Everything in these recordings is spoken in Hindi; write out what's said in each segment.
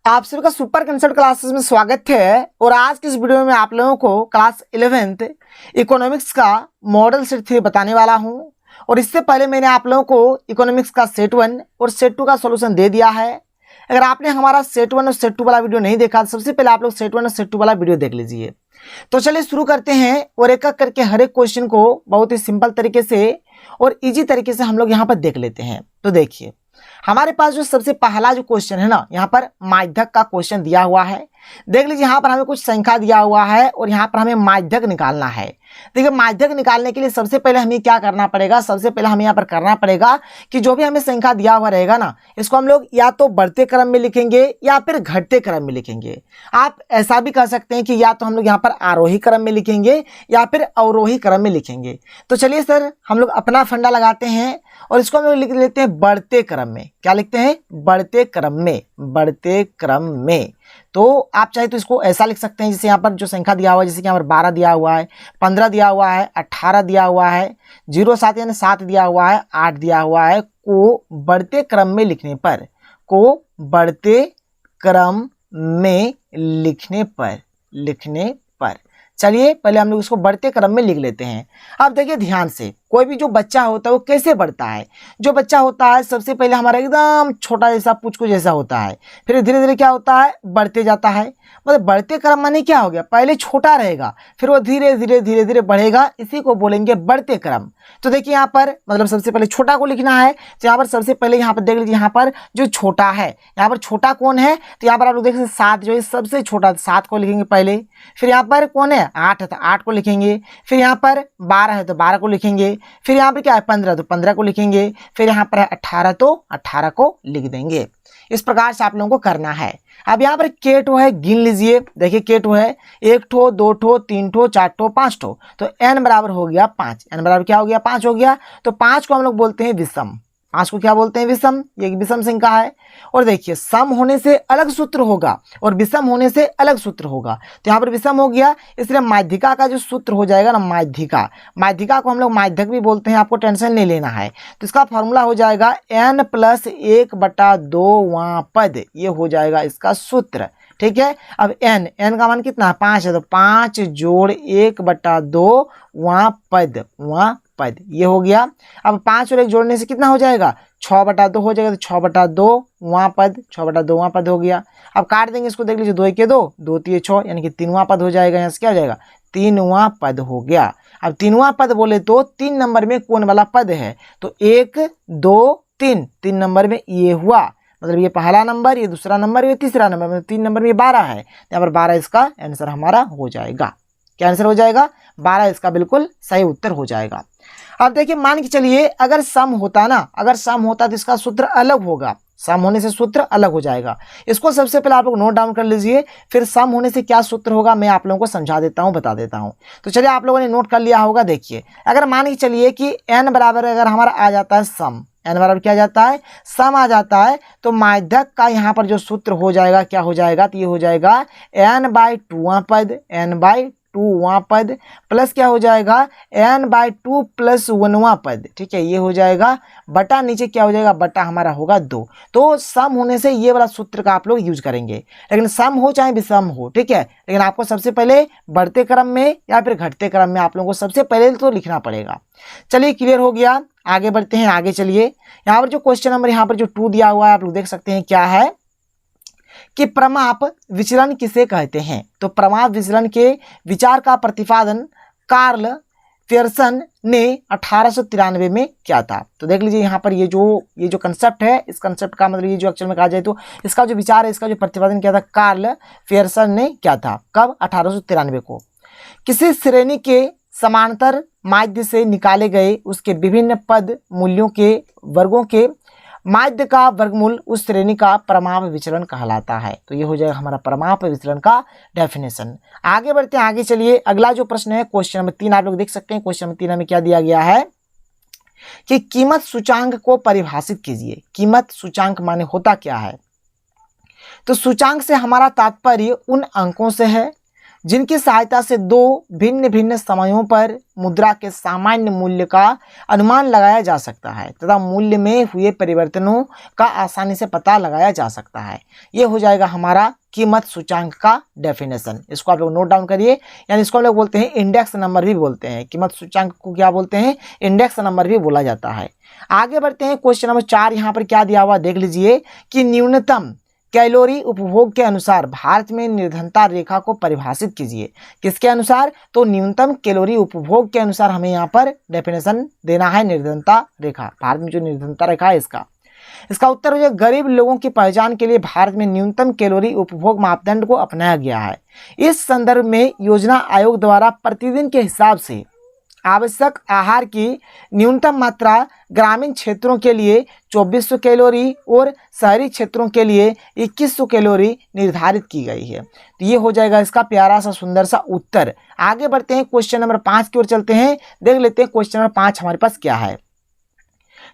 आप सभी का सुपर कंसेप्ट क्लासेस में स्वागत है। और आज की इस वीडियो में आप लोगों को क्लास 11th इकोनॉमिक्स का मॉडल सेट 3 बताने वाला हूं। और इससे पहले मैंने आप लोगों को इकोनॉमिक्स का सेट 1 और सेट 2 का सॉल्यूशन दे दिया है। अगर आपने हमारा सेट 1 और सेट 2 वाला वीडियो नहीं देखा तो सबसे पहले आप लोग सेट 1 और सेट 2 वाला वीडियो देख लीजिए। तो चलिए शुरू करते हैं और एक एक करके हर एक क्वेश्चन को बहुत ही सिंपल तरीके से और इजी तरीके से हम लोग यहाँ पर देख लेते हैं। तो देखिए हमारे पास जो सबसे पहला जो क्वेश्चन है ना, यहाँ पर माध्यक का क्वेश्चन दिया हुआ है। देख लीजिए यहाँ पर हमें कुछ संख्या दिया हुआ है और यहाँ पर हमें माध्यक निकालना है। देखिए माध्यक निकालने के लिए सबसे पहले हमें क्या करना पड़ेगा, सबसे पहले हमें यहाँ पर करना पड़ेगा कि जो भी हमें संख्या दिया हुआ रहेगा ना, इसको हम लोग या तो बढ़ते क्रम में लिखेंगे या फिर घटते क्रम में लिखेंगे। आप ऐसा भी कर सकते हैं कि या तो हम लोग यहाँ पर आरोही क्रम में लिखेंगे या फिर अवरोही क्रम में लिखेंगे। तो चलिए सर हम लोग अपना फंडा लगाते हैं और इसको हम लोग लिख लेते हैं बढ़ते क्रम में। क्या लिखते हैं? बढ़ते क्रम में, बढ़ते क्रम में। तो आप चाहे तो इसको ऐसा लिख सकते हैं, जैसे यहाँ पर जो संख्या दिया हुआ है, जैसे कि यहाँ पर 12 दिया हुआ है, 15 दिया हुआ है, 18 दिया हुआ है, 07 यानी 7 दिया हुआ है, 8 दिया हुआ है, को बढ़ते क्रम में लिखने पर, को बढ़ते क्रम में लिखने पर चलिए पहले हम लोग इसको बढ़ते क्रम में लिख लेते हैं। अब देखिए ध्यान से, कोई भी जो बच्चा होता है वो कैसे बढ़ता है। जो बच्चा होता है सबसे पहले हमारा एकदम छोटा जैसा पुचकू जैसा होता है, फिर धीरे धीरे क्या होता है, बढ़ते जाता है। मतलब बढ़ते क्रम माने क्या हो गया, पहले छोटा रहेगा फिर वो धीरे धीरे बढ़ेगा, इसी को बोलेंगे बढ़ते क्रम। तो देखिए यहाँ पर मतलब सबसे पहले छोटा को लिखना है। तो यहाँ पर सबसे पहले यहाँ पर देख लीजिए, यहाँ पर जो छोटा है, यहाँ पर छोटा कौन है, तो यहाँ पर आप लोग देख सकते 7 जो है सबसे छोटा, 7 को लिखेंगे पहले। फिर यहाँ पर कौन है, 8 है तो 8 को लिखेंगे। फिर यहाँ पर 12 है तो 12 को लिखेंगे। फिर यहाँ पर क्या है, 15 तो 15 को लिखेंगे। फिर यहाँ पर है 18 तो 18 को लिख देंगे। इस प्रकार से आप लोगों को करना है। अब यहाँ पर के ठो है, गिन लीजिए। देखिए के ठो है, 1 ठो, 2 ठो, 3 ठो, 4 ठो, 5 ठो। तो n बराबर हो गया 5। n बराबर क्या हो गया, 5 हो गया। तो 5 को हम लोग बोलते हैं विषम। 5 को क्या बोलते हैं, विषम। ये विषम संख्या है। और देखिए सम होने से अलग सूत्र होगा और विषम होने से अलग सूत्र होगा। तो यहाँ पर विषम हो गया, इसलिए माध्यिका का जो सूत्र हो जाएगा ना, माध्यिका को हम लोग माध्यक भी बोलते हैं, आपको टेंशन नहीं लेना है। तो इसका फॉर्मूला हो जाएगा n + 1/2 पद, ये हो जाएगा इसका सूत्र। ठीक है। अब n का मान कितना है, 5 है। तो 5 जोड़ 1/2 पद, ये हो गया। अब 5 और 1 जोड़ने से कितना हो जाएगा, 6/2 हो जाएगा। तो 6/2 पद, 6/2 पद हो गया। अब काट देंगे इसको, देख लीजिए 2 के 2, 2 3 6 यानी कि 3वां पद हो जाएगा। यहाँ से क्या हो जाएगा, 3वां पद हो गया। अब 3वां पद बोले तो 3 नंबर में कौन वाला पद है, तो 1 2 3, 3 नंबर में ये हुआ। मतलब ये पहला नंबर, ये दूसरा नंबर, ये तीसरा नंबर, मतलब 3 नंबर में ये 12 है। यहाँ पर 12 इसका आंसर हमारा हो जाएगा। क्या आंसर हो जाएगा, 12 इसका बिल्कुल सही उत्तर हो जाएगा। अब देखिए मान के चलिए अगर सम होता ना, अगर सम होता तो इसका सूत्र अलग होगा। सम होने से सूत्र अलग हो जाएगा। इसको सबसे पहले आप लोग नोट डाउन कर लीजिए, फिर सम होने से क्या सूत्र होगा मैं आप लोगों को समझा देता हूं, बता देता हूं। तो चलिए आप लोगों ने नोट कर लिया होगा। देखिए अगर मान के चलिए कि n बराबर अगर हमारा आ जाता है सम, n बराबर क्या जाता है, सम आ जाता है, तो माध्यक का यहाँ पर जो सूत्र हो जाएगा क्या हो जाएगा, तो ये हो जाएगा n/2 पद, n/2 पद प्लस क्या हो जाएगा, n/2 + 1वां पद। ठीक है, ये हो जाएगा बटा नीचे क्या हो जाएगा, बटा हमारा होगा 2। तो सम होने से ये वाला सूत्र का आप लोग यूज करेंगे, लेकिन सम हो चाहे विषम हो। ठीक है, लेकिन आपको सबसे पहले बढ़ते क्रम में या फिर घटते क्रम में आप लोगों को सबसे पहले तो लिखना पड़ेगा। चलिए क्लियर हो गया, आगे बढ़ते हैं। आगे चलिए यहाँ पर जो क्वेश्चन नंबर यहाँ पर जो 2 दिया हुआ है आप लोग देख सकते हैं क्या है कि प्रमाप विचलन किसे कहते हैं। तो प्रमाप विचलन के विचार का प्रतिपादन कार्ल पियर्सन ने 1893 में किया था। तो देख लीजिए यहाँ पर ये जो कंसेप्ट है, इस कंसेप्ट का मतलब ये जो अक्षर में कहा जाए तो इसका जो विचार है, इसका जो प्रतिपादन किया था कार्ल पियर्सन ने किया था। कब, 1893 को। किसी श्रेणी के समांतर माध्य से निकाले गए उसके विभिन्न पद मूल्यों के वर्गों के माध्य का वर्गमूल उस श्रेणी का प्रमाप विचलन कहलाता है। तो ये हो जाएगा हमारा प्रमाप विचलन का डेफिनेशन। आगे बढ़ते हैं, आगे चलिए। अगला जो प्रश्न है क्वेश्चन नंबर 3, आप लोग देख सकते हैं। क्वेश्चन नंबर 3 में क्या दिया गया है कि कीमत सूचांक को परिभाषित कीजिए। कीमत सूचांक माने होता क्या है, तो सूचांक से हमारा तात्पर्य उन अंकों से है जिनकी सहायता से दो भिन्न भिन्न समयों पर मुद्रा के सामान्य मूल्य का अनुमान लगाया जा सकता है तथा मूल्य में हुए परिवर्तनों का आसानी से पता लगाया जा सकता है। ये हो जाएगा हमारा कीमत सूचांक का डेफिनेशन। इसको आप लोग नोट डाउन करिए। यानी इसको हम लोग बोलते हैं इंडेक्स नंबर भी बोलते हैं। कीमत सूचांक को क्या बोलते हैं? इंडेक्स नंबर भी बोला जाता है। आगे बढ़ते हैं, क्वेश्चन नंबर 4 यहाँ पर क्या दिया हुआ देख लीजिए कि न्यूनतम कैलोरी उपभोग के अनुसार भारत में निर्धनता रेखा को परिभाषित कीजिए। किसके अनुसार? तो न्यूनतम कैलोरी उपभोग के अनुसार हमें यहाँ पर डेफिनेशन देना है निर्धनता रेखा। भारत में जो निर्धनता रेखा है इसका उत्तर हो जाएगा गरीब लोगों की पहचान के लिए भारत में न्यूनतम कैलोरी उपभोग मापदंड को अपनाया गया है। इस संदर्भ में योजना आयोग द्वारा प्रतिदिन के हिसाब से आवश्यक आहार की न्यूनतम मात्रा ग्रामीण क्षेत्रों के लिए 2400 कैलोरी और शहरी क्षेत्रों के लिए 2100 कैलोरी निर्धारित की गई है। तो ये हो जाएगा इसका प्यारा सा सुंदर सा उत्तर। आगे बढ़ते हैं, क्वेश्चन नंबर 5 की ओर चलते हैं। देख लेते हैं क्वेश्चन नंबर 5 हमारे पास क्या है।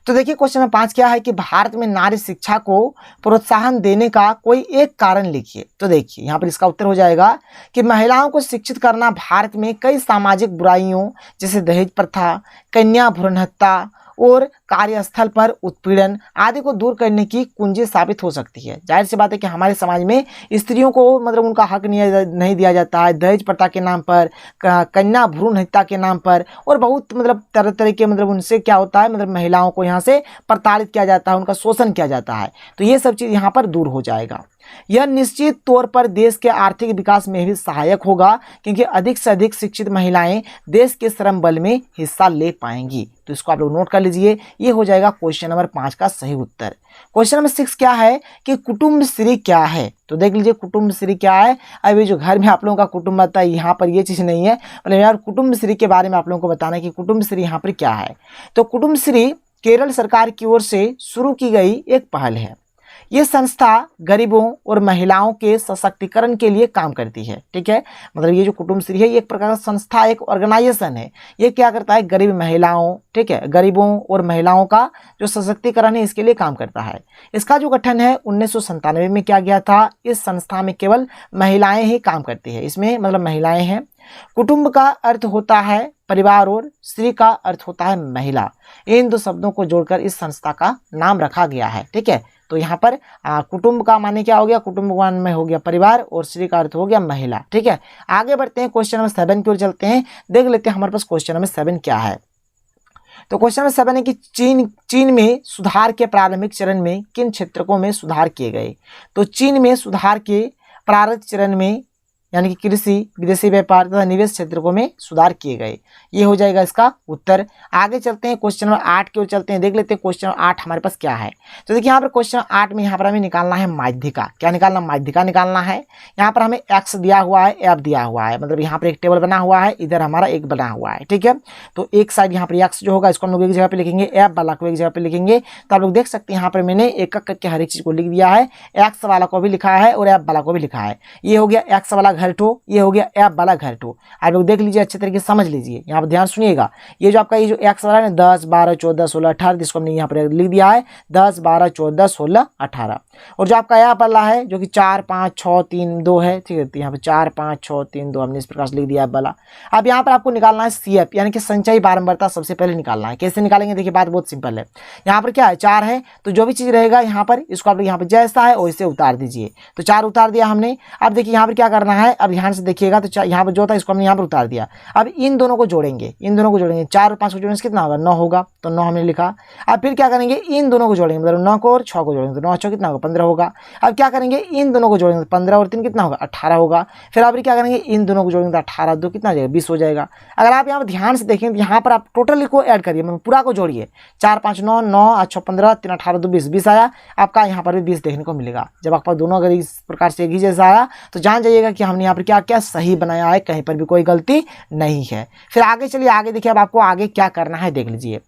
तो देखिए क्वेश्चन नंबर 5 क्या है कि भारत में नारी शिक्षा को प्रोत्साहन देने का कोई एक कारण लिखिए। तो देखिए यहाँ पर इसका उत्तर हो जाएगा कि महिलाओं को शिक्षित करना भारत में कई सामाजिक बुराइयों जैसे दहेज प्रथा, कन्या भ्रूण हत्या और कार्यस्थल पर उत्पीड़न आदि को दूर करने की कुंजी साबित हो सकती है। जाहिर सी बात है कि हमारे समाज में स्त्रियों को मतलब उनका हक नहीं दिया जाता है, दहेज प्रथा के नाम पर, कन्या भ्रूण हत्या के नाम पर, और बहुत मतलब तरह तरह के मतलब उनसे क्या होता है, मतलब महिलाओं को यहाँ से प्रताड़ित किया जाता है, उनका शोषण किया जाता है। तो ये सब चीज़ यहाँ पर दूर हो जाएगा। यह निश्चित तौर पर देश के आर्थिक विकास में भी सहायक होगा क्योंकि अधिक से अधिक शिक्षित महिलाएं देश के श्रम बल में हिस्सा ले पाएंगी। तो इसको आप लोग नोट कर लीजिए। ये हो जाएगा क्वेश्चन नंबर 5 का सही उत्तर। क्वेश्चन नंबर 6 क्या है कि कुटुंबश्री क्या है। तो देख लीजिए कुटुंबश्री क्या है। अब ये जो घर में आप लोगों का कुटुंब आता है यहाँ पर ये चीज़ नहीं है, मतलब यार कुटुंबश्री के बारे में आप लोगों को बताना है कि कुटुंबश्री यहाँ पर क्या है। तो कुटुंबश्री केरल सरकार की ओर से शुरू की गई एक पहल है। ये संस्था गरीबों और महिलाओं के सशक्तिकरण के लिए काम करती है। ठीक है, मतलब ये जो कुटुंबश्री है ये एक प्रकार का संस्था, एक ऑर्गेनाइजेशन है। ये क्या करता है? गरीब महिलाओं, ठीक है, गरीबों और महिलाओं का जो सशक्तिकरण है इसके लिए काम करता है। इसका जो गठन है 1997 में किया गया था। इस संस्था में केवल महिलाएं ही काम करती है, इसमें मतलब महिलाएं हैं। कुटुंब का अर्थ होता है परिवार और श्री का अर्थ होता है महिला। इन दो शब्दों को जोड़कर इस संस्था का नाम रखा गया है। ठीक है, तो यहाँ पर कुटुंब का माने क्या हो गया? कुटुंब में हो गया परिवार और श्री का अर्थ हो गया महिला। ठीक है, आगे बढ़ते हैं, क्वेश्चन नंबर 7 की ओर चलते हैं। देख लेते हैं हमारे पास क्वेश्चन नंबर 7 क्या है। तो क्वेश्चन नंबर 7 है कि चीन में सुधार के प्रारंभिक चरण में किन क्षेत्रों में सुधार किए गए। तो चीन में सुधार के प्रारंभिक चरण में यानी कि कृषि, विदेशी व्यापार तथा निवेश क्षेत्रों में सुधार किए गए। ये हो जाएगा इसका उत्तर। आगे चलते हैं, क्वेश्चन नंबर 8 की ओर चलते हैं। देख लेते हैं क्वेश्चन नंबर 8 हमारे पास क्या है। तो देखिए यहाँ पर क्वेश्चन 8 में यहाँ पर हमें निकालना है माध्यिका। क्या निकालना? माध्यिका निकालना है। यहाँ पर हमें एक्स दिया हुआ है, एफ दिया हुआ है, मतलब यहाँ पर एक टेबल बना हुआ है, इधर हमारा एक बना हुआ है। ठीक है, तो एक साइड यहाँ पर एक्स जो होगा इसको हम लोग एक जगह पे लिखेंगे, एफ वाला को एक जगह पे लिखेंगे। तो आप लोग देख सकते हैं यहाँ पर मैंने एक एक करके हर एक चीज को लिख दिया है। एक्स वाला को भी लिखा है और एफ वाला को भी लिखा है। ये हो गया एक्स वाला घर टू, ये हो गया एफ वाला घर टू। आप लोग देख लीजिए, अच्छे तरीके से समझ लीजिए, यहाँ पर ध्यान सुनिएगा। ये जो आपका ये जो एक्स वाला है 10, 12, 14, 16, 18, जिसको हमने यहाँ पर लिख दिया है 10, 12, 14, 16, 18। और जो आपका एफ वाला है जो कि 4, 5, 6, 3, 2 है। ठीक है, तो यहाँ पर 4, 5, 6, 3, 2 हमने इस प्रकार से लिख दिया एफ वाला। अब यहाँ पर आपको निकालना है सी एफ यानी कि संचयी बारंबारता सबसे पहले निकालना है। कैसे निकालेंगे? देखिए बात बहुत सिंपल है। यहाँ पर क्या है? 4 है, तो जो भी चीज रहेगा यहाँ पर इसको आप लोग यहाँ पर जैसा है वैसे उतार दीजिए। तो 4 उतार दिया हमने। अब देखिए यहाँ पर क्या करना है, अब ध्यान से देखिएगा। तो यहाँ पर जो था इसको हमने यहाँ पर उतार दिया। अब इन दोनों को जोड़ेंगे, इन दोनों को जोड़ेंगे, 4 और 5 को जोड़ने से कितना होगा? 9 होगा, तो 9 हमने लिखा। अब फिर क्या करेंगे? इन दोनों को जोड़ेंगे, मतलब 9 को और 6 को जोड़ेंगे, तो 9 6 कितना होगा? 15 होगा। अब क्या करेंगे? इन दोनों को जोड़ेंगे, 15 और 3 कितना होगा? 18 होगा। फिर आप क्या करेंगे? इन दोनों को जोड़ेंगे तो 18 2 कितना हो जाएगा? 20 हो जाएगा। अगर आप यहाँ पर ध्यान से देखें तो यहाँ पर आप टोटल को ऐड करिए, मतलब पूरा को जोड़िए। 4 5 9 9 8 6 15 3 18 2 20 20 आया। आपका यहाँ पर भी 20 देखने को मिलेगा। जब आपका दोनों अगर इस प्रकार से एक ही जैसा आया तो जान जाइएगा कि हमने यहाँ पर क्या क्या सही बनाया है, कहीं पर भी कोई गलती नहीं है। फिर आगे चलिए, आगे देखिए अब आपको आगे क्या करना है देख लीजिए।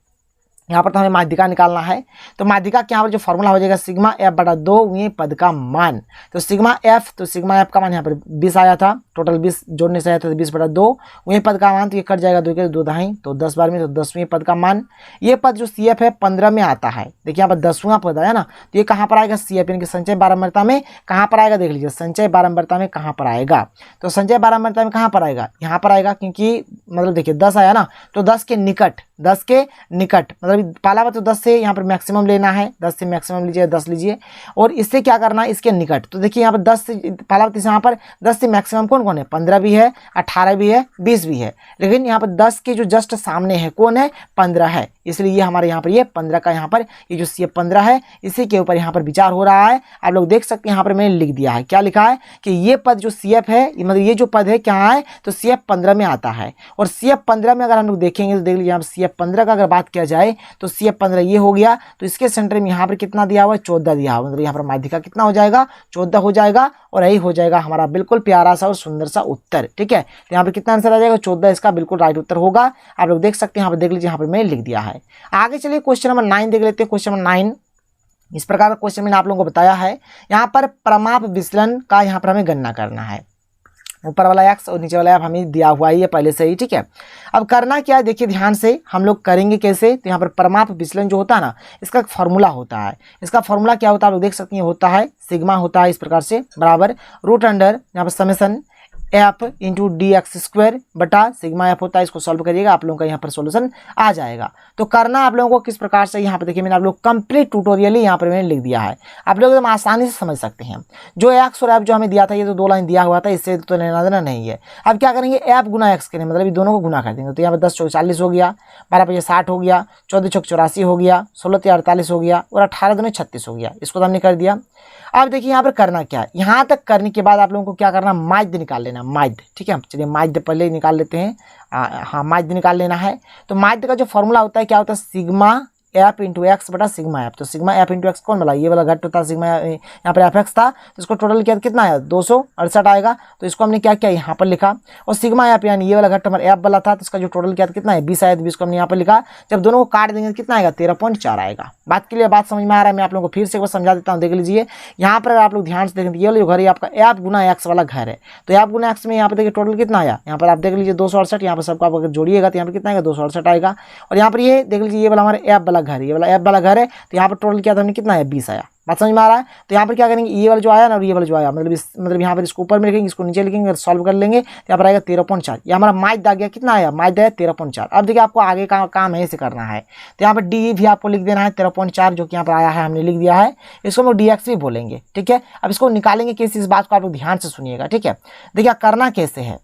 यहाँ पर तो हमें माध्यिका निकालना है। तो माध्यिका के यहाँ पर जो फॉर्मूला हो जाएगा सिग्मा एफ बटा 2 पद का मान। तो सिग्मा एफ का मान यहाँ पर 20 आया था। टोटल 20 जोड़ने से आया था 20/2। वही पद का मान तो ये कट जाएगा 2 के 2 दहाई, तो 10 बार में तो 10वें पद का मान। ये पद जो CF है 15 में आता है। देखिए यहाँ पर 10वां पद आया ना, तो ये कहाँ पर आएगा CF यानी कि संचय बारंबारता में कहाँ पर आएगा, देख लीजिए संचय बारंबारता में कहाँ पर आएगा। तो संचय बारंबारता में कहाँ पर आएगा, यहाँ पर आएगा, क्योंकि मतलब देखिए 10 आया ना, तो 10 के निकट मतलब पहला बात तो 10 से यहाँ पर मैक्सिमम लेना है, 10 से मैक्सिमम लीजिए, 10 लीजिए, और इससे क्या करना है इसके निकट। तो देखिए यहाँ पर 10 से पहला बात यहाँ पर 10 से मैक्सिमम कौन कौन है, 15 भी है, 18 भी है, 20 भी है, लेकिन यहाँ पर 10 के जो जस्ट सामने है कौन है, 15 है, इसलिए ये हमारे यहाँ पर ये 15 का यहाँ पर ये जो CF 15 है इसी के ऊपर यहाँ पर विचार हो रहा है। आप लोग देख सकते हैं यहाँ पर मैंने लिख दिया है, क्या लिखा है कि ये पद जो CF है मतलब ये जो पद है क्या है, तो CF 15 में आता है। और CF 15 में अगर हम लोग देखेंगे तो देख लीजिए यहाँ पर CF 15 का अगर बात किया जाए तो CF 15 ये हो गया, तो इसके सेंटर में यहाँ पर कितना दिया हुआ है, 14 दिया हुआ, मतलब यहाँ पर माध्यिका कितना हो जाएगा, 14 हो जाएगा, और यही हो जाएगा हमारा बिल्कुल प्यारा सा और सुंदर सा उत्तर। ठीक है, तो यहाँ पर कितना आंसर आ जाएगा, 14 इसका बिल्कुल राइट उत्तर होगा। आप लोग देख सकते हैं, यहाँ पर देख लीजिए, यहाँ पर मैंने लिख दिया है। आगे चलिए क्वेश्चन नंबर 9 देख लेते हैं। क्वेश्चन नंबर 9 इस प्रकार का क्वेश्चन मैंने आप लोगों को बताया है। यहाँ पर प्रमाप विचलन का यहाँ पर हमें गणना करना है। ऊपर वाला x और नीचे वाला f हमें दिया हुआ ही है पहले से ही। ठीक है, अब करना क्या है, देखिए ध्यान से हम लोग करेंगे कैसे। तो यहाँ पर प्रमाप विचलन जो होता है ना, इसका एक फॉर्मूला होता है। इसका फॉर्मूला क्या होता है आप लोग देख सकते हैं, होता है सिग्मा होता है इस प्रकार से, बराबर रूट अंडर यहाँ पर समेसन f इंटू dx² बटा सिग्मा f होता है। इसको सॉल्व करिएगा, आप लोगों का यहाँ पर सॉल्यूशन आ जाएगा। तो करना आप लोगों को किस प्रकार से, यहाँ पर देखिए मैंने आप लोग कंप्लीट ट्यूटोरियल ही यहाँ पर मैंने लिख दिया है, आप लोग एकदम आसानी से समझ सकते हैं। जो x और f जो हमें दिया था, ये तो 2 लाइन दिया हुआ था, इससे तो लेना देना नहीं है। अब क्या करेंगे, f गुना x करेंगे, मतलब ये दोनों को गुना कर देंगे। तो यहाँ पर 10 चौक 40 हो गया, 12 5 60 हो गया, 14 चौक 84 हो गया, 16 3 48 हो गया, और 18 दूनी 36 हो गया। इसको तो हमने कर दिया। अब देखिए यहाँ पर करना क्या है, यहाँ तक करने के बाद आप लोगों को क्या करना, माध्य निकाल लेना, माध्य। ठीक है, चलिए माध्य पहले निकाल लेते हैं। हाँ, माध्य निकाल लेना है। तो माध्य का जो फॉर्मूला होता है क्या होता है, सिग्मा f इंटू एक्स बटा सिग्मा f। तो सिग्मा f इंटू एक्स कौन वाला, ये वाला घट होता है, सिग्मा यहाँ पर fx था, तो इसको टोटल किया कितना आया, 268 आएगा। तो इसको हमने क्या किया, यहाँ पर लिखा। और सिग्मा f यानी ये वाला घट हमारा f वाला था, तो इसका जो टोटल किया कितना है, 20 आया, तो 20 को हमने यहाँ पर लिखा। जब दोनों को काट देंगे कितना आएगा, 13.4 आएगा। बात के लिए बात समझ में आ रहा है, मैं आप लोगों को फिर से एक बार समझा देता हूँ, देख लीजिए। यहाँ पर आप लोग ध्यान से देखें, ये वाला घर है आपका f गुना x वाला घर है। तो f गुना x में यहाँ पर देखिए टोटल कितना आया, यहाँ पर आप देख लीजिए 268। यहाँ पर सबको आप अगर जोड़िएगा तो यहाँ पर कितना आएगा, 268 आएगा। और यहाँ पर ये देख लीजिए, ये वाला हमारे f वाला घर है, ये वाला f वाला घर है। तो यहाँ पर टोटल किया था हमने, कितना है, 20 आया। बात समझ में आ रहा है। तो यहाँ पर क्या करेंगे, ये वाला जो आया ना और ये वाला जो आया, मतलब यहाँ पर इसको ऊपर में लिखेंगे, इसको नीचे लिखेंगे, सॉल्व कर लेंगे। तो यहाँ पर आएगा 13.4। ये हमारा माध्य आ गया, कितना आया, माध्य आया 13.4। अब देखिए आपको आगे का काम ऐसे करना है। तो यहाँ पर डी भी आपको लिख देना है 13.4, जो कि यहाँ पर आया है, हमने लिख दिया है। इसको हम लोग dx भी बोलेंगे। ठीक है, अब इसको निकालेंगे कैसे, इस बात को आप लोग ध्यान से सुनिएगा। ठीक है, देखिए करना कैसे है,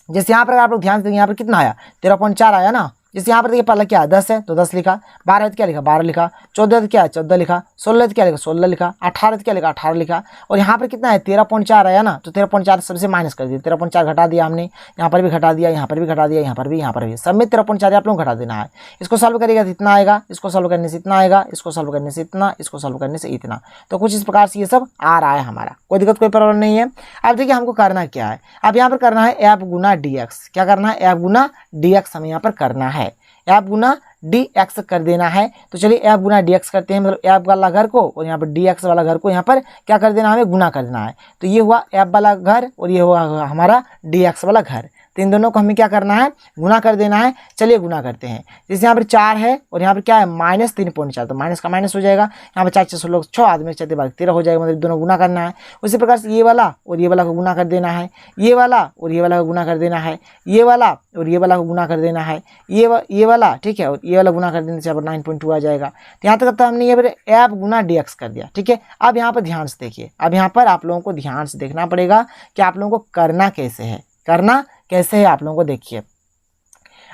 जैसे यहाँ पर आप लोग ध्यान से देंगे, यहाँ पर कितना आया, 13.4 आया ना। जैसे यहाँ पर देखिए पहला क्या है, 10 है तो 10 लिखा, 12 है तो क्या लिखा, 12 लिखा, 14 है क्या है, 14 लिखा, 16 है तो क्या लिखा, 16 लिखा, 18 है तो क्या लिखा, 18 लिखा। और यहाँ पर कितना है, 13.4 आया ना। तो 13.4 सबसे माइनस कर दिया, 13.4 घटा दिया हमने, यहाँ पर भी घटा दिया, यहाँ पर भी घटा दिया, यहाँ पर भी सब में 13.4 आप लोग घटा देना है। इसको सॉल्व करिएगा तो इतना आएगा, इसको सॉल्व करने से इतना आएगा, इसको सॉल्व करने से इतना, इसको सॉल्व करने से इतना। तो कुछ इस प्रकार से ये सब आ रहा है हमारा, कोई दिक्कत कोई प्रॉब्लम नहीं है। अब देखिए हमको करना क्या है, अब यहाँ पर करना है f गुना dx। क्या करना है, f गुना dx हमें यहाँ पर करना है, f गुना dx कर देना है। तो चलिए f गुना dx करते हैं, मतलब f वाला घर को और यहाँ पर dx वाला घर को यहाँ पर क्या कर देना है, हमें गुना कर देना है। तो ये हुआ f वाला घर और ये हुआ हमारा dx वाला घर। तो इन दोनों को हमें क्या करना है, गुना कर देना है। चलिए गुना करते हैं। जैसे यहाँ पर 4 है और यहाँ पर क्या है, -3.4, तो माइनस का माइनस हो जाएगा। यहाँ पर 4 6 लोग 6 आदमी 4 12 13 हो जाएगा, मतलब दोनों गुना करना है। उसी प्रकार से ये वाला और ये वाला को गुना कर देना है, ये वाला और ये वाला को गुना कर देना है, ये वाला और ये वाला को गुना कर देना है, ये वाला। ठीक है, और ये वाला गुना कर देने से यहाँ पर 9.2 आ जाएगा। तो यहाँ तक हमने यहाँ पर f गुना dx कर दिया। ठीक है, अब यहाँ पर ध्यान से देखिए, अब यहाँ पर आप लोगों को ध्यान से देखना पड़ेगा कि आप लोगों को करना कैसे है, करना कैसे है आप लोगों को देखिए।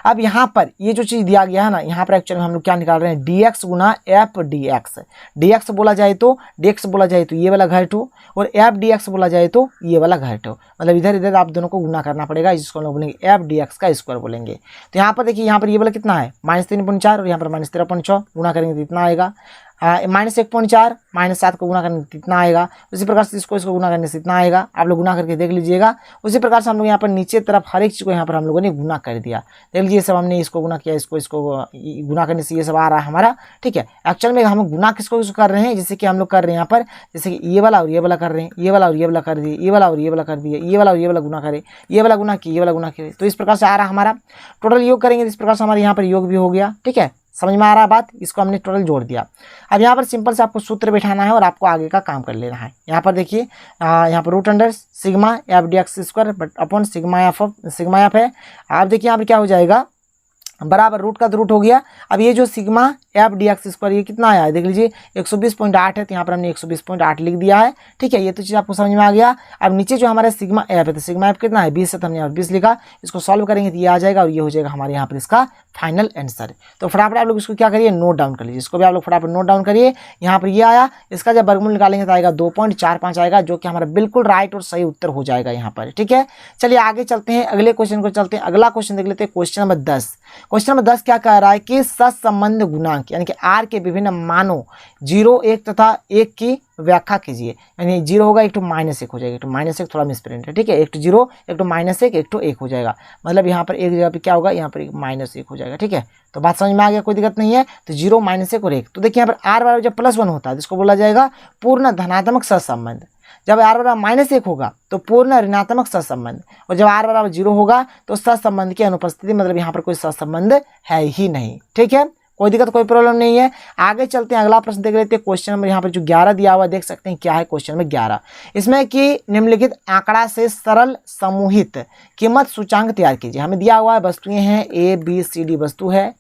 अब यहाँ पर ये जो चीज़ दिया गया है ना, यहाँ पर एक्चुअली हम लोग क्या निकाल रहे हैं, dx गुना f dx। dx बोला जाए तो ये वाला घर टू, और f dx बोला जाए तो ये वाला घर टू, मतलब इधर इधर आप दोनों को गुना करना पड़ेगा, जिसको हम लोग बोलेंगे f dx का स्क्वायर बोलेंगे। तो यहाँ पर देखिए, यहाँ पर ये वाला कितना है, -3.4 और यहाँ पर -13.6, गुना करेंगे तो इतना आएगा। -1.4 -7 को गुना करने से इतना आएगा। उसी प्रकार से इसको गुना करने से इतना आएगा। आप लोग गुना करके देख लीजिएगा। उसी प्रकार से हम लोग यहाँ पर नीचे तरफ हर एक चीज़ को यहाँ पर हम लोगों ने गुना कर दिया। देख लीजिए सब हमने इसको गुना किया, इसको गुना करने से ये सब आ रहा है हमारा, ठीक है। एक्चुअल में हम गुना किसको कर रहे हैं, जैसे कि हम लोग कर रहे हैं यहाँ पर, जैसे कि ये वाला और ये वाला कर रहे हैं, ये वाला और ये वाला कर दिए, ये वाला और ये वाला कर दिए, ये वाला और ये वाला गुना करे, ये वाला गुना किए, ये वाला गुना किए, तो इस प्रकार से आ रहा हमारा। टोटल योग करेंगे तो इस प्रकार से हमारे यहाँ पर योग भी हो गया, ठीक है। समझ में आ रहा है बात, इसको हमने टोटल जोड़ दिया। अब यहाँ पर सिंपल से आपको सूत्र बैठाना है और आपको आगे का काम कर लेना है। यहाँ पर देखिए, यहाँ पर root under sigma F D X square but upon sigma F है। आप देखिए यहाँ पर क्या हो जाएगा, बराबर रूट का तो रूट हो गया। अब ये जो sigma F D X square ये कितना आया है, देख लीजिए 120.8 है, तो यहाँ पर हमने 120.8 लिख दिया है, ठीक है। ये तो चीज़ आपको समझ में आ गया। अब नीचे जो हमारा सिग्मा एफ है, तो सिग्मा एफ कितना है 20 है, तो हमने यहाँ 20 लिखा। इसको सॉल्व करेंगे तो ये आ जाएगा और ये हो जाएगा हमारे यहाँ पर इसका फाइनल आंसर। तो फटाफट आप लोग इसको क्या करिए, नोट डाउन कर लीजिए। इसको भी आप लोग फटाफट नोट डाउन करिए। यहाँ पर ये आया, इसका जब वर्गमूल निकालेंगे तो आएगा 2.45 आएगा, जो कि हमारा बिल्कुल राइट और सही उत्तर हो जाएगा यहाँ पर, ठीक है। चलिए आगे चलते हैं, अगले क्वेश्चन को चलते हैं। अगला क्वेश्चन देख लेते हैं, क्वेश्चन नंबर 10। क्वेश्चन नंबर 10 क्या कह रहा है कि सहसंबंध गुणांक यानी कि आर के विभिन्न मानों 0, 1 तथा 1 की व्याख्या कीजिए। यानी 0 होगा, 1 to -1 हो जाएगा, 1 to -1 थोड़ा मिसप्रिंट है, ठीक है। 1 to 0, 1 to -1, 1 to 1 हो जाएगा। मतलब यहाँ पर एक जगह पे क्या होगा, यहाँ पर -1 हो जाएगा, ठीक है। तो बात समझ में आ गया, कोई दिक्कत नहीं है। तो 0, -1 और 1, तो देखिए यहाँ पर आर बराबर जब +1 होता है तो इसको बोला जाएगा पूर्ण धनात्मक सहसंबंध। जब आर बराबर -1 होगा तो पूर्ण ऋणात्मक सहसंबंध, और जब आर बराबर 0 होगा तो सहसंबंध की अनुपस्थिति, मतलब यहाँ पर कोई सहसंबंध है ही नहीं, ठीक है। कोई दिक्कत, कोई प्रॉब्लम नहीं है। आगे चलते हैं, अगला प्रश्न देख लेते हैं। क्वेश्चन नंबर यहाँ पर जो 11 दिया हुआ देख सकते हैं क्या है क्वेश्चन नंबर 11। इसमें कि निम्नलिखित आंकड़ा से सरल समूहित कीमत सूचांक तैयार कीजिए। हमें दिया हुआ है वस्तुएं हैं ABCD वस्तु है।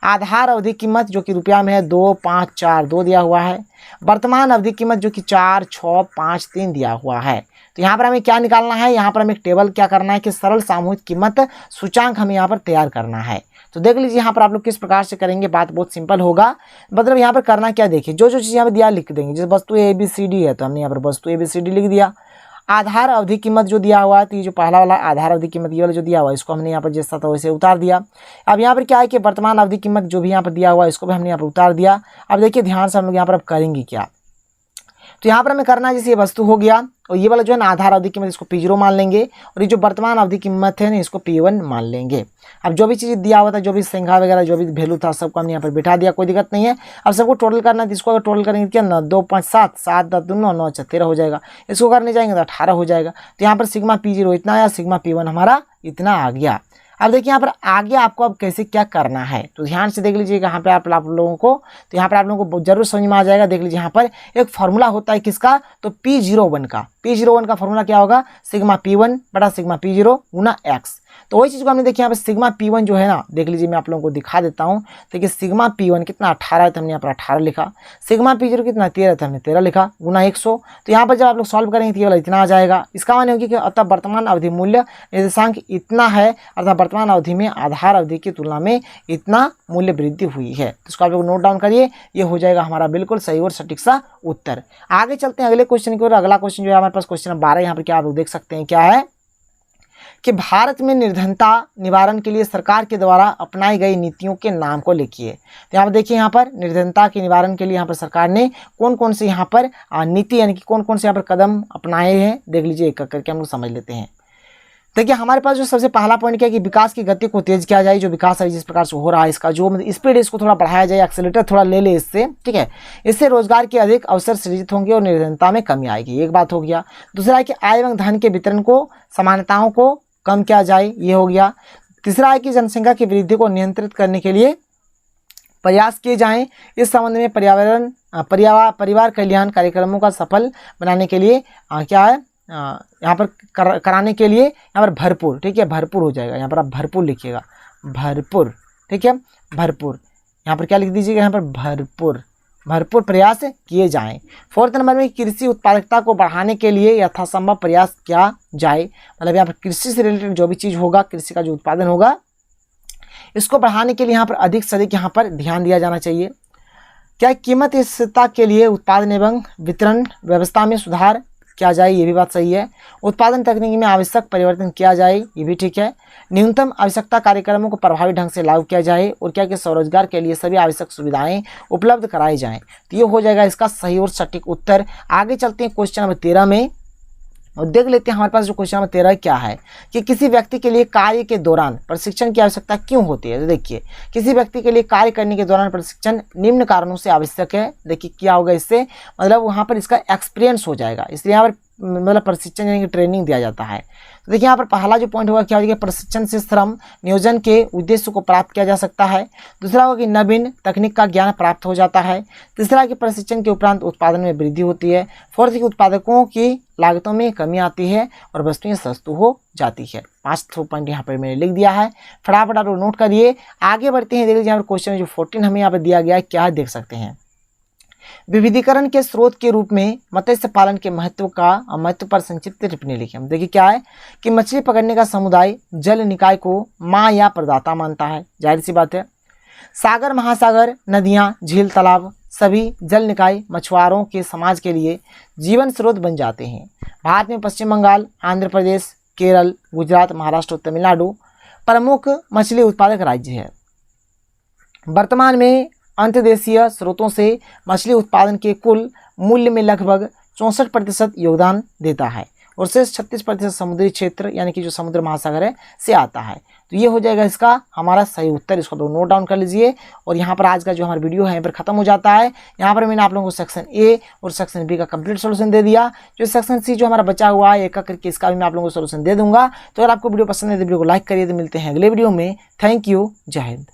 आधार अवधि कीमत जो कि रुपया में है 2, 5, 4, 2 दिया हुआ है। वर्तमान अवधि कीमत जो कि 4, 6, 5, 3 दिया हुआ है। तो यहाँ पर हमें क्या निकालना है, यहाँ पर हमें एक टेबल क्या करना है कि सरल सामूहिक कीमत सूचांक हमें यहाँ पर तैयार करना है। तो देख लीजिए यहाँ पर आप लोग किस प्रकार से करेंगे, बात बहुत सिंपल होगा। मतलब यहाँ पर करना क्या, देखिए जो चीज़ यहाँ पर दिया लिख देंगे। जैसे वस्तु ABCD है तो हमने यहाँ पर वस्तु ABCD लिख दिया। आधार अवधि कीमत जो दिया हुआ है, तो ये जो पहला वाला आधार अवधि कीमत ये वाला जो दिया हुआ है इसको हमने यहाँ पर जैसा था वैसे उतार दिया। अब यहाँ पर क्या है कि वर्तमान अवधि कीमत जो भी यहाँ पर दिया हुआ है इसको भी हमने यहाँ पर उतार दिया। अब देखिए ध्यान से हम लोग यहाँ पर अब करेंगे क्या, तो यहाँ पर हमें करना है जैसे ये वस्तु हो गया और ये वाला जो है ना आधार अवधि कीमत इसको P0 मान लेंगे, और ये जो वर्तमान अवधि कीमत है ना इसको P1 मान लेंगे। अब जो भी चीज़ दिया हुआ था, जो भी संख्या वगैरह जो भी वैल्यू था सबको हमने यहाँ पर बिठा दिया, कोई दिक्कत नहीं है। अब सबको टोटल करना है तो इसको अगर टोटल करेंगे क्या ना 2, 5, 7, 7, 10, 2, 9, 9, 13 हो जाएगा। इसको करने जाएंगे तो 18 हो जाएगा। तो यहाँ पर सिग्मा P0 इतना आया, सिग्मा P1 हमारा इतना आ गया। अब देखिए यहाँ पर आगे आपको अब कैसे क्या करना है, तो ध्यान से देख लीजिएगा यहाँ पे आप लोगों को, तो यहाँ पर आप लोगों को जरूर समझ में आ जाएगा। देख लीजिए यहाँ पर एक फॉर्मूला होता है किसका, तो P01 का। P01 का फॉर्मूला क्या होगा, सिग्मा P1 बटा सिग्मा P0 गुना x। तो वही चीज़ को हमने देखिए यहाँ पर सिग्मा P1 जो है ना, देख लीजिए मैं आप लोगों को दिखा देता हूँ। देखिए सिग्मा P1 कितना 18 है तो हमने यहाँ पर 18 लिखा। सिग्मा P0 कितना 13 था, हमने 13 लिखा गुना 100। तो यहाँ पर जब आप लोग सॉल्व करेंगे तो ये वाला इतना आ जाएगा। इसका माने होगी कि अतः वर्तमान अवधि मूल्य निर्देशांक इतना है, अर्थात वर्तमान अवधि में आधार अवधि की तुलना में इतना मूल्य वृद्धि हुई है। तो इसको आप लोग नोट डाउन करिए, ये हो जाएगा हमारा बिल्कुल सही और सटीक सा उत्तर। आगे चलते हैं अगले क्वेश्चन की ओर। अगला क्वेश्चन जो है हमारे पास क्वेश्चन नंबर 12, यहाँ पर क्या आप लोग देख सकते हैं क्या है कि भारत में निर्धनता निवारण के लिए सरकार के द्वारा अपनाई गई नीतियों के नाम को लिखिए। तो यहाँ पर देखिए, यहाँ पर निर्धनता के निवारण के लिए यहाँ पर सरकार ने कौन कौन से यहाँ पर नीति यानी कि कौन कौन से यहाँ पर कदम अपनाए हैं, देख लीजिए एक करके हम लोग समझ लेते हैं। देखिए हमारे पास जो सबसे पहला पॉइंट क्या है कि विकास की गति को तेज किया जाए। जो विकास है जिस प्रकार से हो रहा है इसका जो स्पीड इसको थोड़ा बढ़ाया जाए, एक्सेलेरेटर थोड़ा ले ले इससे, ठीक है। इससे रोजगार के अधिक अवसर सृजित होंगे और निर्धनता में कमी आएगी, एक बात हो गया। दूसरा है कि आय एवं धन के वितरण को समानताओं को कम किया जाए, ये हो गया। तीसरा है कि जनसंख्या की वृद्धि को नियंत्रित करने के लिए प्रयास किए जाएं। इस संबंध में परिवार कल्याण कार्यक्रमों का सफल बनाने के लिए क्या है यहाँ पर कराने के लिए यहाँ पर भरपूर, ठीक है, भरपूर हो जाएगा। यहाँ पर आप भरपूर लिखिएगा, भरपूर, ठीक है, भरपूर। यहाँ पर क्या लिख दीजिएगा, यहाँ पर भरपूर प्रयास किए जाएं। 4th नंबर में कृषि उत्पादकता को बढ़ाने के लिए यथासंभव प्रयास किया जाए। मतलब यहाँ पर कृषि से रिलेटेड जो भी चीज़ होगा, कृषि का जो उत्पादन होगा इसको बढ़ाने के लिए यहाँ पर अधिक से अधिक यहाँ पर ध्यान दिया जाना चाहिए। क्या कीमत स्थिरता के लिए उत्पादन एवं वितरण व्यवस्था में सुधार किया जाए, ये भी बात सही है। उत्पादन तकनीक में आवश्यक परिवर्तन किया जाए, ये भी ठीक है। न्यूनतम आवश्यकता कार्यक्रमों को प्रभावी ढंग से लागू किया जाए और क्या कि स्वरोजगार के लिए सभी आवश्यक सुविधाएं उपलब्ध कराई जाएं। तो ये हो जाएगा इसका सही और सटीक उत्तर। आगे चलते हैं क्वेश्चन नंबर 13 में और देख लेते हैं हमारे पास जो क्वेश्चन नंबर 13 क्या है कि किसी व्यक्ति के लिए कार्य के दौरान प्रशिक्षण की आवश्यकता क्यों होती है। तो देखिए, किसी व्यक्ति के लिए कार्य करने के दौरान प्रशिक्षण निम्न कारणों से आवश्यक है। देखिए क्या होगा इससे, मतलब वहाँ पर इसका एक्सपीरियंस हो जाएगा, इसलिए यहाँ पर मतलब प्रशिक्षण यानी कि ट्रेनिंग दिया जाता है। तो देखिए यहाँ पर पहला जो पॉइंट होगा क्या होगा, प्रशिक्षण से श्रम नियोजन के उद्देश्य को प्राप्त किया जा सकता है। दूसरा होगा कि नवीन तकनीक का ज्ञान प्राप्त हो जाता है। तीसरा कि प्रशिक्षण के उपरांत उत्पादन में वृद्धि होती है। फोर्थ कि उत्पादकों की लागतों में कमी आती है और वस्तुएं सस्ती हो जाती है। 5 पॉइंट यहाँ पर मैंने लिख दिया है, फटाफट आप लोग नोट करिए। आगे बढ़ते हैं, देख लीजिए यहाँ पर क्वेश्चन जो 14 हमें यहाँ पर दिया गया है, क्या है देख सकते हैं। विविधीकरण के स्रोत के रूप में मत्स्य पालन के महत्व पर संक्षिप्त टिप्पणी लिखी। हम देखिए क्या है कि मछली पकड़ने का समुदाय जल निकाय को माँ या प्रदाता मानता है, जाहिर सी बात है। सागर महासागर नदियाँ झील तालाब सभी जल निकाय मछुआरों के समाज के लिए जीवन स्रोत बन जाते हैं। भारत में पश्चिम बंगाल, आंध्र प्रदेश, केरल, गुजरात, महाराष्ट्र और तमिलनाडु प्रमुख मछली उत्पादक राज्य है। वर्तमान में अंतर्देशीय स्रोतों से मछली उत्पादन के कुल मूल्य में लगभग 64% योगदान देता है और शेष 36% समुद्री क्षेत्र यानी कि जो समुद्र महासागर है से आता है। तो ये हो जाएगा इसका हमारा सही उत्तर। इसको तो नोट डाउन कर लीजिए। और यहाँ पर आज का जो हमारा वीडियो है यहाँ पर खत्म हो जाता है। यहाँ पर मैंने आप लोगों को सेक्शन ए और सेक्शन बी का कंप्लीट सोल्यूशन दे दिया। जो सेक्शन सी जो हमारा बचा हुआ है एक करके इसका भी मैं आप लोगों को सोल्यूशन दे दूंगा। तो अगर आपको वीडियो पसंद है तो वीडियो को लाइक करिए। तो मिलते हैं अगले वीडियो में। थैंक यू, जय हिंद।